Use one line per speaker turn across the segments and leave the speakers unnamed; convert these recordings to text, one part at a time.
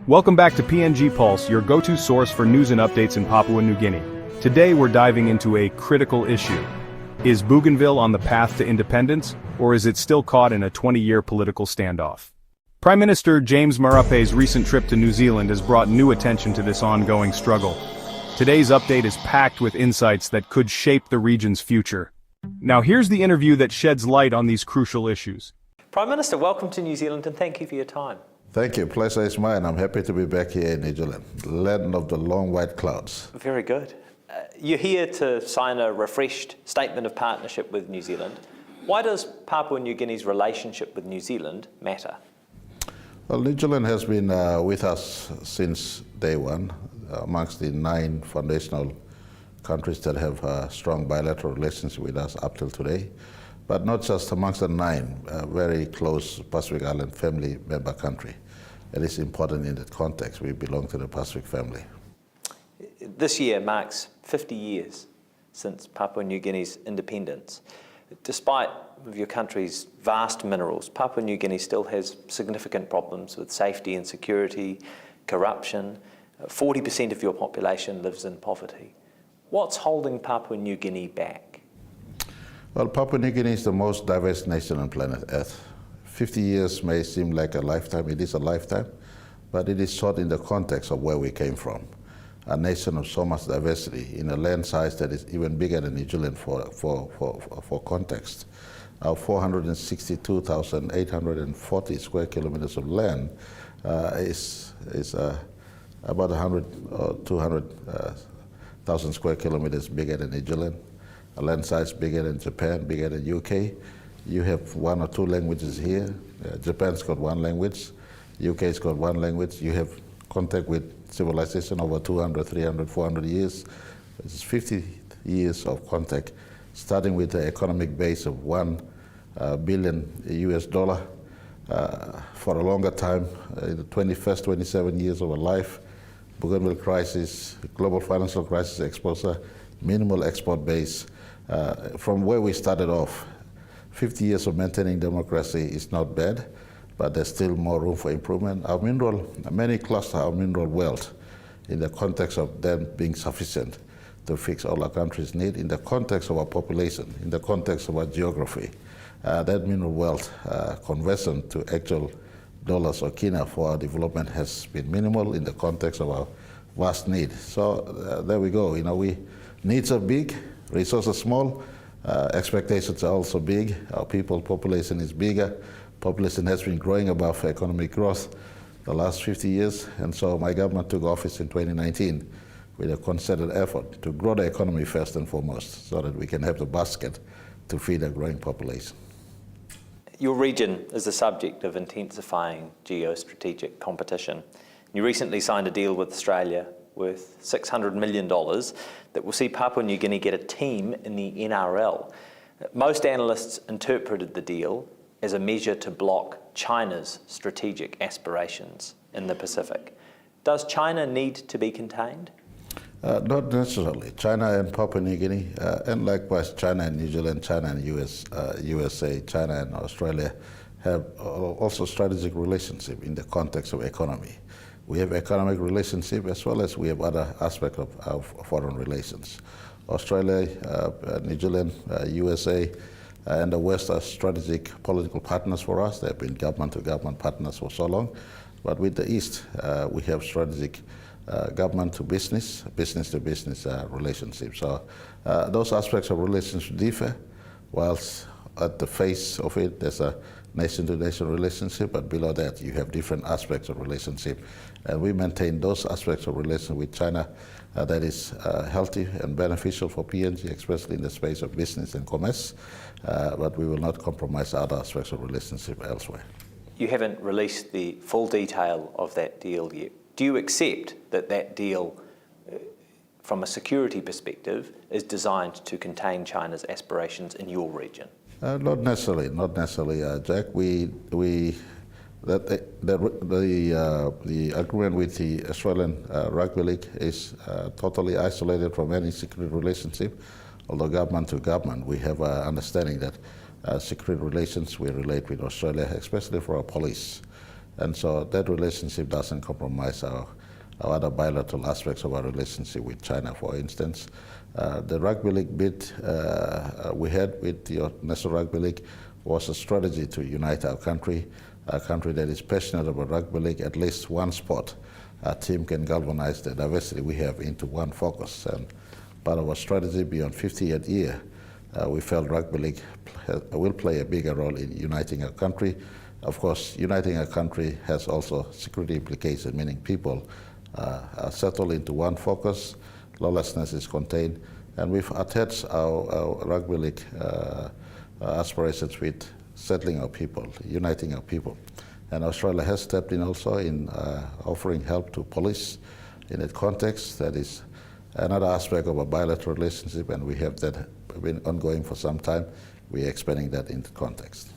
Welcome back to PNG Pulse, your go-to source for news and updates in Papua New Guinea. Today we're diving into a critical issue. Is Bougainville on the path to independence, or is it still caught in a 20-year political standoff? Prime Minister James Marape's recent trip to New Zealand has brought new attention to this ongoing struggle. Today's update is packed with insights that could shape the region's future. Now here's the interview that sheds light on these crucial issues.
Prime Minister, welcome to New Zealand and thank you for your time.
Thank you. Pleasure is mine. I'm happy to be back here in New Zealand, land of the long white clouds.
Very good. You're here to sign a refreshed statement of partnership with New Zealand. Why does Papua New Guinea's relationship with New Zealand matter?
Well, New Zealand has been with us since day one, amongst the 9 foundational countries that have strong bilateral relations with us up till today. But not just amongst the 9, very close Pacific Island family member country. It is important in that context. We belong to the Pacific family.
This year marks 50 years since Papua New Guinea's independence. Despite your country's vast minerals, Papua New Guinea still has significant problems with safety and security, corruption. 40% of your population lives in poverty. What's holding Papua New Guinea back?
Well, Papua New Guinea is the most diverse nation on planet Earth. 50 years may seem like a lifetime. It is a lifetime, but it is short in the context of where we came from. A nation of so much diversity in a land size that is even bigger than New Zealand for context. Our 462,840 square kilometers of land is about 100 or 200,000 square kilometers bigger than New Zealand. A land size bigger than Japan, bigger than UK. You have 1 or 2 languages here. Japan's got 1 language. UK's got 1 language. You have contact with civilization over 200, 300, 400 years. It's 50 years of contact, starting with the economic base of $1 billion US dollar. For a longer time, in the 21st, 27 years of our life, Bougainville crisis, global financial crisis exposure, minimal export base. From where we started off, 50 years of maintaining democracy is not bad, but there's still more room for improvement. Our many cluster our mineral wealth in the context of them being sufficient to fix all our country's need, in the context of our population, in the context of our geography. That mineral wealth conversion to actual dollars or kina for our development has been minimal in the context of our vast need. So there we go. Needs are big, resources small, expectations are also big. Our population is bigger. Population has been growing above economic growth the last 50 years, and so my government took office in 2019 with a concerted effort to grow the economy first and foremost, so that we can have the basket to feed a growing population.
Your region is the subject of intensifying geostrategic competition. You recently signed a deal with Australia worth $600 million that will see Papua New Guinea get a team in the NRL. Most analysts interpreted the deal as a measure to block China's strategic aspirations in the Pacific. Does China need to be contained?
Not necessarily. China and Papua New Guinea, and likewise China and New Zealand, China and USA, China and Australia have also strategic relationship in the context of economy. We have economic relationship as well as we have other aspects of our foreign relations. Australia, New Zealand, USA, and the West are strategic political partners for us. They have been government-to-government partners for so long. But with the East, we have strategic government-to-business, business-to-business relationships. So those aspects of relations differ, whilst at the face of it, there's a nation-to-nation relationship, but below that, you have different aspects of relationship. And we maintain those aspects of relation with China that is healthy and beneficial for PNG, especially in the space of business and commerce, but we will not compromise other aspects of relationship elsewhere.
You haven't released the full detail of that deal yet. Do you accept that that deal, from a security perspective, is designed to contain China's aspirations in your region?
Not necessarily, Jack. The agreement with the Australian Rugby League is totally isolated from any security relationship. Although government to government, we have an understanding that security relations we relate with Australia, especially for our police. And so that relationship doesn't compromise our other bilateral aspects of our relationship with China, for instance. The Rugby League bid we had with the National Rugby League was a strategy to unite our country, a country that is passionate about rugby league. At least one sport, a team can galvanize the diversity we have into one focus. And part of our strategy beyond 50th year, we felt rugby league will play a bigger role in uniting our country. Of course, uniting our country has also security implications, meaning people are settled into one focus, lawlessness is contained, and we've attached our rugby league aspirations with settling our people, uniting our people. And Australia has stepped in also in offering help to police in that context. That is another aspect of a bilateral relationship, and we have that been ongoing for some time. We're expanding that into context.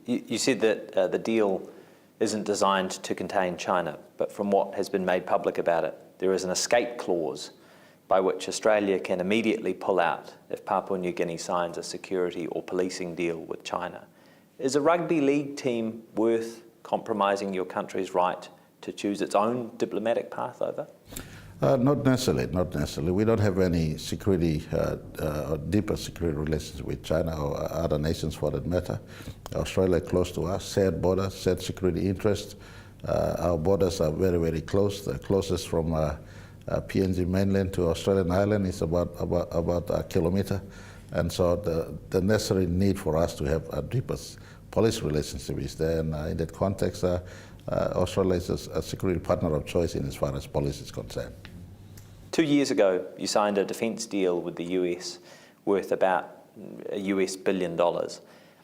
You said that the deal isn't designed to contain China, but from what has been made public about it, there is an escape clause by which Australia can immediately pull out if Papua New Guinea signs a security or policing deal with China. Is a rugby league team worth compromising your country's right to choose its own diplomatic path over?
Not necessarily, not necessarily. We don't have any security, or deeper security relations with China or other nations for that matter. Australia close to us, shared borders, shared security interests. Our borders are very, very close. The closest from PNG mainland to Australian island is about a kilometer. And so the necessary need for us to have a deeper police relationship is there. And in that context, Australia is a security partner of choice in as far as policy is concerned.
2 years ago, you signed a defence deal with the US worth about US $1 billion.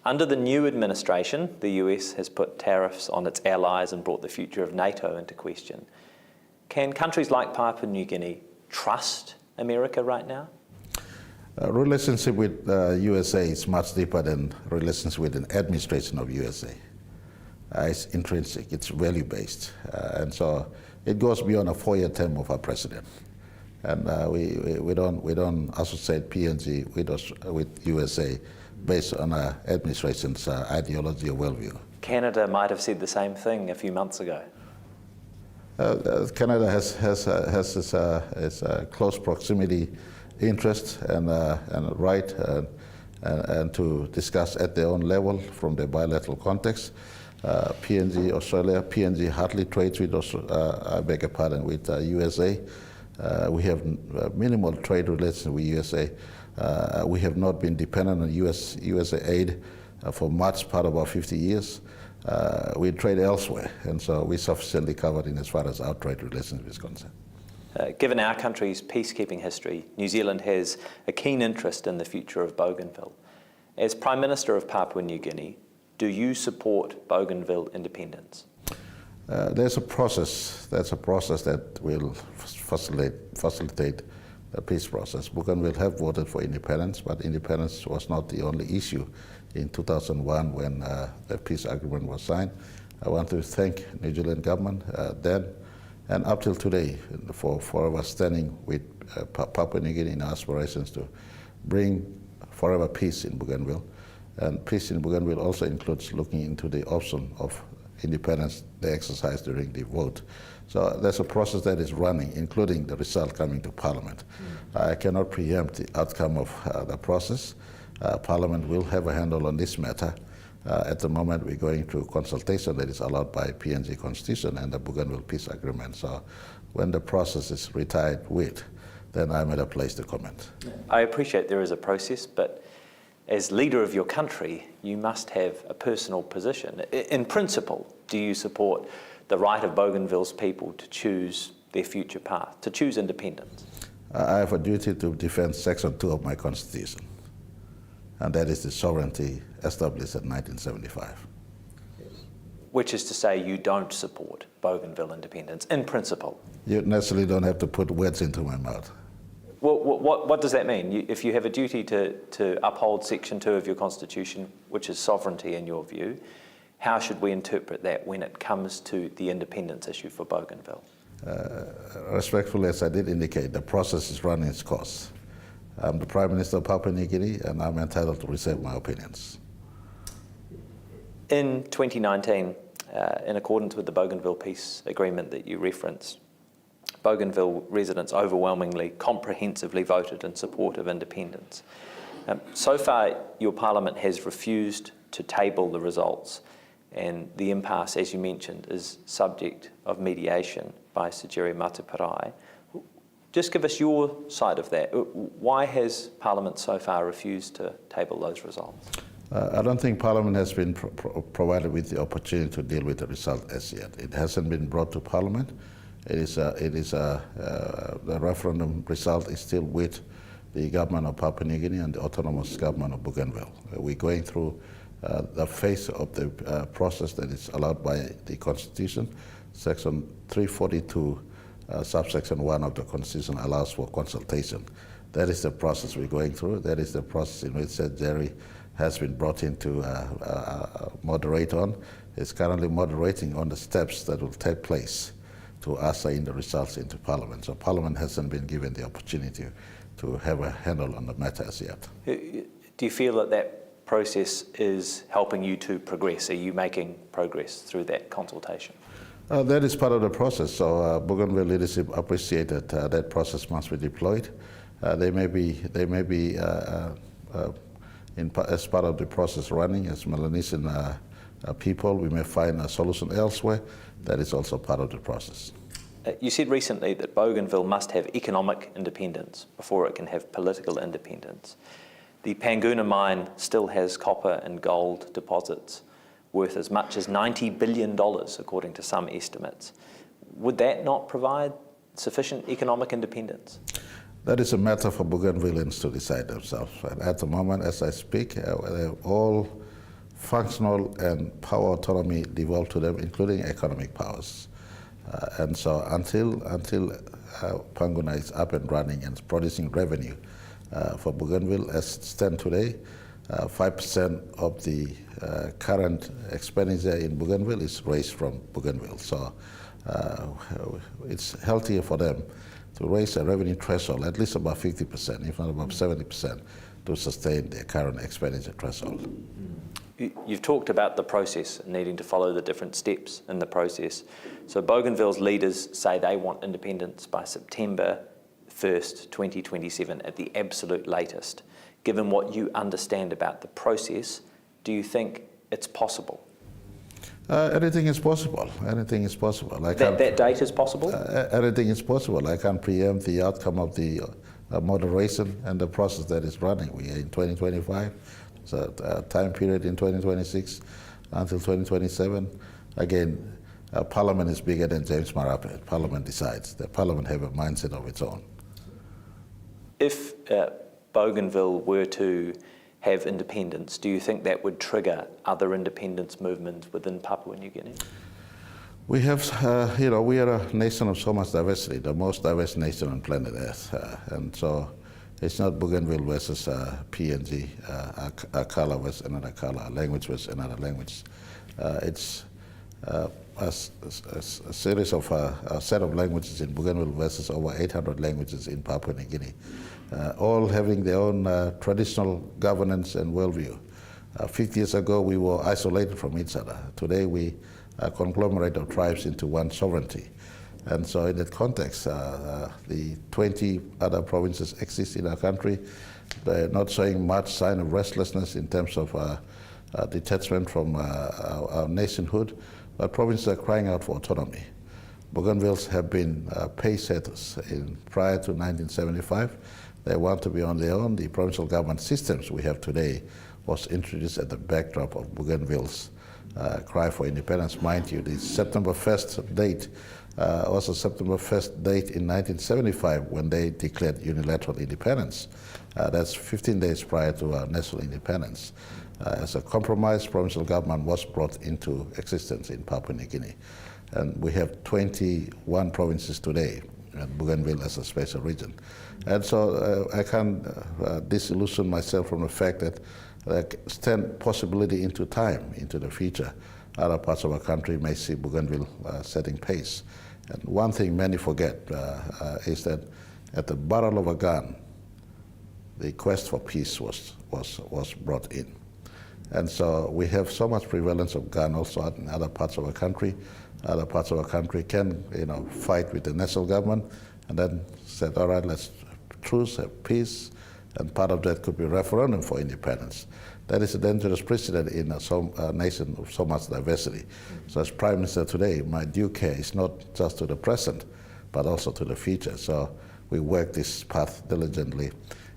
Under the new administration, the US has put tariffs on its allies and brought the future of NATO into question. Can countries like Papua New Guinea trust America right now?
Relationship with USA is much deeper than relations with an administration of USA. It's intrinsic, it's value-based, and so it goes beyond a 4-year term of our president. And we don't associate PNG with USA based on our administration's ideology or worldview.
Canada might have said the same thing a few months ago.
Canada has its close proximity interest and right and to discuss at their own level from the bilateral context. PNG, Australia, PNG hardly trades with, I beg your pardon, with USA. We have minimal trade relations with USA. We have not been dependent on USA aid for much part of our 50 years. We trade elsewhere, and so we're sufficiently covered in as far as our trade relations is concerned.
Given our country's peacekeeping history, New Zealand has a keen interest in the future of Bougainville. As Prime Minister of Papua New Guinea, do you support Bougainville independence?
There's a process. That's a process that will facilitate the peace process. Bougainville have voted for independence, but independence was not the only issue in 2001 when the peace agreement was signed. I want to thank New Zealand government then and up till today for forever standing with Papua New Guinea in aspirations to bring forever peace in Bougainville. And peace in Bougainville also includes looking into the option of independence they exercise during the vote. So there's a process that is running, including the result coming to Parliament. I cannot preempt the outcome of the process. Parliament will have a handle on this matter. At the moment, we're going through consultation that is allowed by PNG Constitution and the Bougainville Peace Agreement. So when the process is retired with, then I'm at a place to comment.
I appreciate there is a process, but as leader of your country, you must have a personal position. In principle, do you support the right of Bougainville's people to choose their future path, to choose independence?
I have a duty to defend Section 2 of my Constitution, and that is the sovereignty established in 1975.
Which is to say you don't support Bougainville independence, in principle?
You necessarily don't have to put words into my mouth.
Well, what does that mean? If you have a duty to uphold Section 2 of your Constitution, which is sovereignty in your view, how should we interpret that when it comes to the independence issue for Bougainville?
Respectfully, as I did indicate, the process is running its course. I'm the Prime Minister of Papua New Guinea, and I'm entitled to reserve my opinions.
In 2019, in accordance with the Bougainville peace agreement that you referenced, Bougainville residents overwhelmingly, comprehensively voted in support of independence. So far, your parliament has refused to table the results, and the impasse, as you mentioned, is subject of mediation by Sejiri Mataparai. Just give us your side of that. Why has Parliament so far refused to table those results?
I don't think Parliament has been provided with the opportunity to deal with the result as yet. It hasn't been brought to Parliament. The referendum result is still with the government of Papua New Guinea and the autonomous government of Bougainville. We're going through the phase of the process that is allowed by the Constitution. Section 342, subsection 1 of the Constitution allows for consultation. That is the process we're going through. That is the process in which Jerry has been brought in to moderate on. Is currently moderating on the steps that will take place to usher in the results into Parliament. So Parliament hasn't been given the opportunity to have a handle on the matter as yet.
Do you feel that that process is helping you to progress? Are you making progress through that consultation?
That is part of the process. So Bougainville leadership appreciate that that process must be deployed. They may be as part of the process running as Melanesian people. We may find a solution elsewhere. That is also part of the process.
You said recently that Bougainville must have economic independence before it can have political independence. The Panguna mine still has copper and gold deposits worth as much as $90 billion, according to some estimates. Would that not provide sufficient economic independence?
That is a matter for Bougainvilleans to decide themselves. And at the moment, as I speak, they have all functional and power autonomy devolved to them, including economic powers. And so until Panguna is up and running and producing revenue for Bougainville, as stand today, 5% of the current expenditure in Bougainville is raised from Bougainville. So it's healthier for them to raise a revenue threshold at least about 50%, if not about 70%, to sustain their current expenditure threshold.
You've talked about the process, needing to follow the different steps in the process. So Bougainville's leaders say they want independence by September 1st, 2027 at the absolute latest. Given what you understand about the process, do you think it's possible?
Anything is possible. Anything is possible.
That date is possible?
Anything is possible. I can't preempt the outcome of the moderation and the process that is running. We are in 2025. So a time period in 2026 until 2027. Again, Parliament is bigger than James Marape. Parliament decides. The Parliament have a mindset of its own.
If Bougainville were to have independence, do you think that would trigger other independence movements within Papua New Guinea?
We have, we are a nation of so much diversity, the most diverse nation on planet Earth. And so it's not Bougainville versus PNG, a color versus another color, a language versus another language. It's a series of a set of languages in Bougainville versus over 800 languages in Papua New Guinea, all having their own traditional governance and worldview. 50 years ago, we were isolated from each other. Today, we conglomerate of tribes into one sovereignty. And so in that context, the 20 other provinces exist in our country. They're not showing much sign of restlessness in terms of detachment from our nationhood, but provinces are crying out for autonomy. Bougainvilles have been pace setters prior to 1975. They want to be on their own. The provincial government systems we have today was introduced at the backdrop of Bougainville's cry for independence. Mind you, the September 1st date was a September 1st date in 1975 when they declared unilateral independence. That's 15 days prior to our national independence. As a compromise, provincial government was brought into existence in Papua New Guinea. And we have 21 provinces today, and Bougainville as a special region. And so I can't disillusion myself from the fact that stand possibility into time, into the future. Other parts of our country may see Bougainville setting pace. And one thing many forget is that at the barrel of a gun, the quest for peace was brought in. And so we have so much prevalence of gun also in other parts of our country. Other parts of our country can, fight with the national government and then said, all right, let's truce, have peace, and part of that could be referendum for independence. That is a dangerous precedent in a nation of so much diversity. So as Prime Minister today, my due care is not just to the present, but also to the future. So we work this path diligently.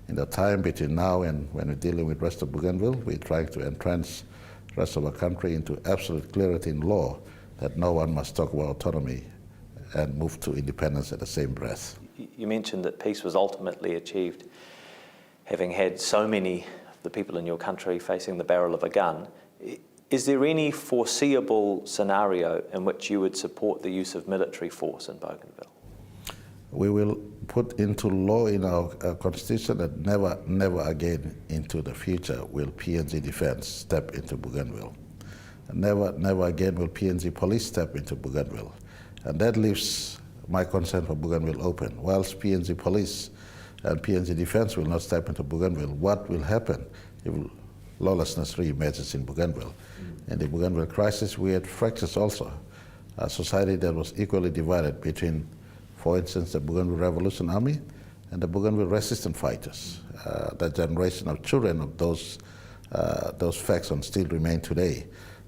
In the time between now and when we're dealing with the rest of Bougainville, we're trying to entrench the rest of our country into absolute clarity in law that no one must talk about autonomy and move to independence at the same breath.
You mentioned that peace was ultimately achieved having had so many of the people in your country facing the barrel of a gun. Is there any foreseeable scenario in which you would support the use of military force in Bougainville?
We will put into law in our constitution that never again into the future will PNG Defence step into Bougainville. Never again will PNG Police step into Bougainville. And that leaves my concern for Bougainville open. Whilst PNG Police and PNG Defence will not step into Bougainville, what will happen if lawlessness re-emerges in Bougainville? In the Bougainville crisis, we had fractures also. A society that was equally divided between, for instance, the Bougainville Revolution Army and the Bougainville resistance fighters. The generation of children of those factions still remain today.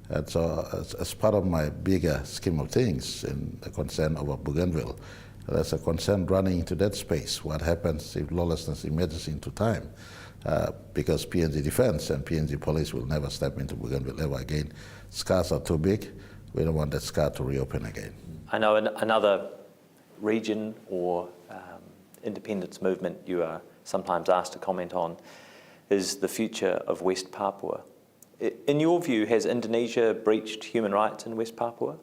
And so as part of my bigger scheme of things in the concern of Bougainville, there's a concern running into that space. What happens if lawlessness emerges into time? Because PNG Defence and PNG Police will never step into Bougainville ever again. Scars are too big. We don't want that scar to reopen again.
I know another region or independence movement you are sometimes asked to comment on is the future of West Papua. In your view, has Indonesia breached human rights in West Papua?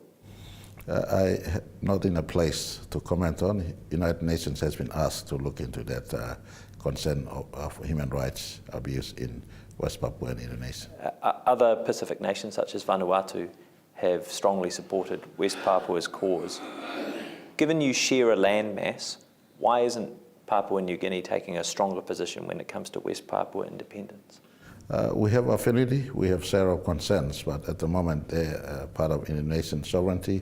I'm not in a place to comment on. The United Nations has been asked to look into that concern of human rights abuse in West Papua and Indonesia.
Other Pacific nations, such as Vanuatu, have strongly supported West Papua's cause. Given you share a landmass, why isn't Papua New Guinea taking a stronger position when it comes to West Papua independence?
We have affinity, we have share of concerns, but at the moment they're part of Indonesian sovereignty.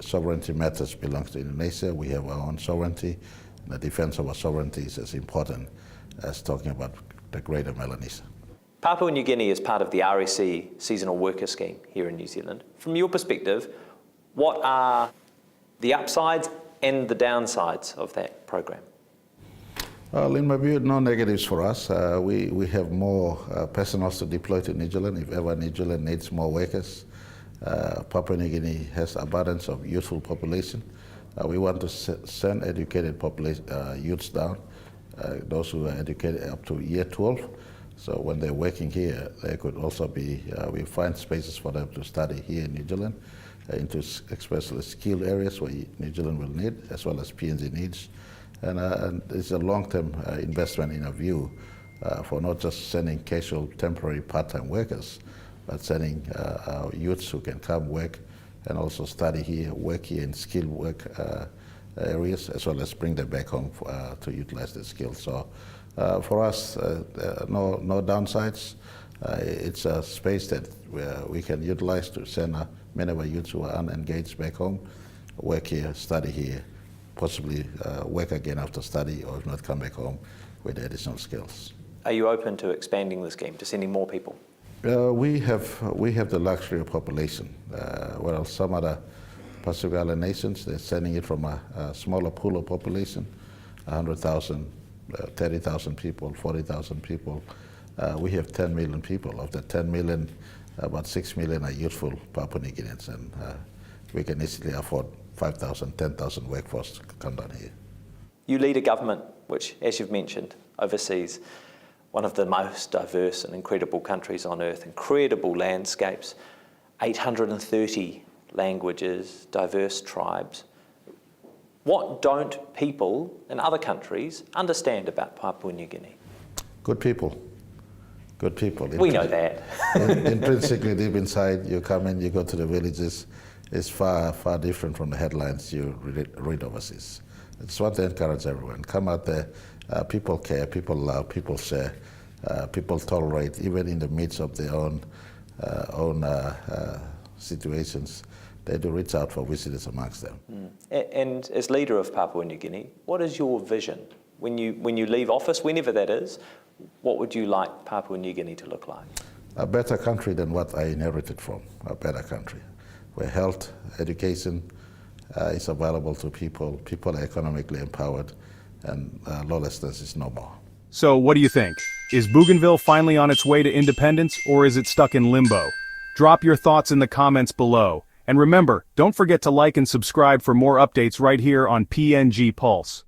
Sovereignty matters belongs to Indonesia. We have our own sovereignty. The defense of our sovereignty is as important as talking about the greater Melanesia.
Papua New Guinea is part of the RSE seasonal worker scheme here in New Zealand. From your perspective, what are the upsides and the downsides of that program?
Well, in my view, no negatives for us. We have more personnel to deploy to New Zealand if ever New Zealand needs more workers. Papua New Guinea has abundance of youthful population. We want to send educated youths down, those who are educated up to year 12. So when they're working here, they could also be, we find spaces for them to study here in New Zealand, into especially skilled areas where New Zealand will need, as well as PNG needs. And it's a long-term investment in our view for not just sending casual, temporary, part-time workers, but sending our youths who can come work and also study here, work here in skilled work areas, as well as bring them back home to utilize their skills. So for us, no downsides. It's a space that we can utilize to send many of our youths who are unengaged back home, work here, study here, possibly work again after study, or if not, come back home with additional skills.
Are you open to expanding the scheme, to sending more people?
We have the luxury of population. Well, some other Pacific Island nations, they're sending it from a smaller pool of population, 100,000, 30,000 people, 40,000 people. We have 10 million people. Of the 10 million, about 6 million are youthful Papua New Guineans, and we can easily afford 5,000, 10,000 workforce to come down here.
You lead a government which, as you've mentioned, oversees one of the most diverse and incredible countries on earth, incredible landscapes, 830 languages, diverse tribes. What don't people in other countries understand about Papua New Guinea?
Good people. Good people.
We know that.
Intrinsically deep inside, you come in, you go to the villages, it's far, far different from the headlines you read overseas. It's what to encourage everyone. Come out there, people care, people love, people share. people tolerate, even in the midst of their own situations. They do reach out for visitors amongst them.
And as leader of Papua New Guinea, what is your vision? When you leave office, whenever that is, what would you like Papua New Guinea to look like?
A better country than what I inherited from, a better country, where health, education is available to people, people are economically empowered, and lawlessness is no more.
So what do you think? Is Bougainville finally on its way to independence, or is it stuck in limbo? Drop your thoughts in the comments below. And remember, don't forget to like and subscribe for more updates right here on PNG Pulse.